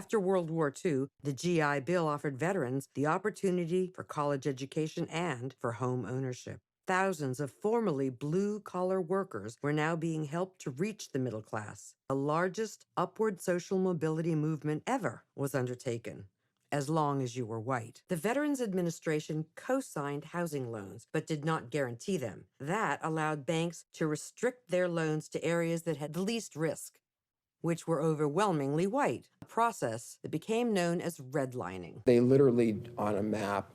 After World War II, the GI Bill offered veterans the opportunity for college education and for home ownership. Thousands of formerly blue-collar workers were now being helped to reach the middle class. The largest upward social mobility movement ever was undertaken, as long as you were white. The Veterans Administration co-signed housing loans, but did not guarantee them. That allowed banks to restrict their loans to areas that had the least risk, which were overwhelmingly white, a process that became known as redlining. They literally, on a map,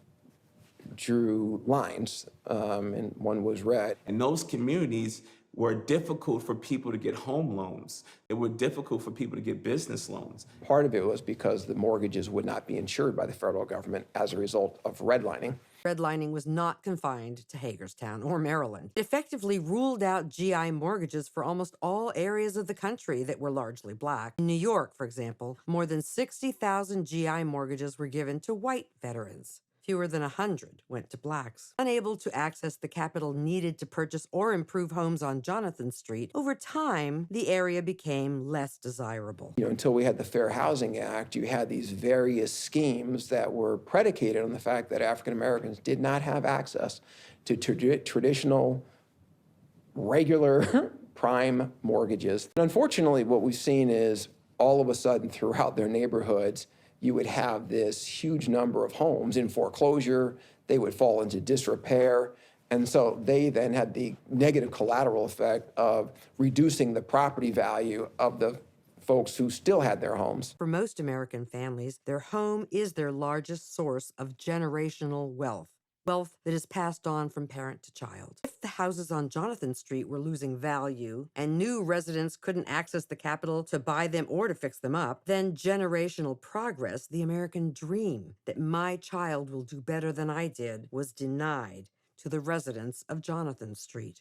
drew lines, and one was red. And those communities were difficult for people to get home loans. It were difficult for people to get business loans. Part of it was because the mortgages would not be insured by the federal government as a result of redlining. Redlining was not confined to Hagerstown or Maryland. It effectively ruled out GI mortgages for almost all areas of the country that were largely black. In New York, for example, more than 60,000 GI mortgages were given to white veterans. Fewer than 100 went to blacks. Unable to access the capital needed to purchase or improve homes on Jonathan Street, over time, the area became less desirable. Until we had the Fair Housing Act, you had these various schemes that were predicated on the fact that African Americans did not have access to traditional, regular prime mortgages. And unfortunately, what we've seen is all of a sudden throughout their neighborhoods, you would have this huge number of homes in foreclosure. They would fall into disrepair. And so they then had the negative collateral effect of reducing the property value of the folks who still had their homes. For most American families, their home is their largest source of generational wealth. Wealth that is passed on from parent to child. If the houses on Jonathan Street were losing value and new residents couldn't access the capital to buy them or to fix them up, then generational progress, the American dream that my child will do better than I did, was denied to the residents of Jonathan Street.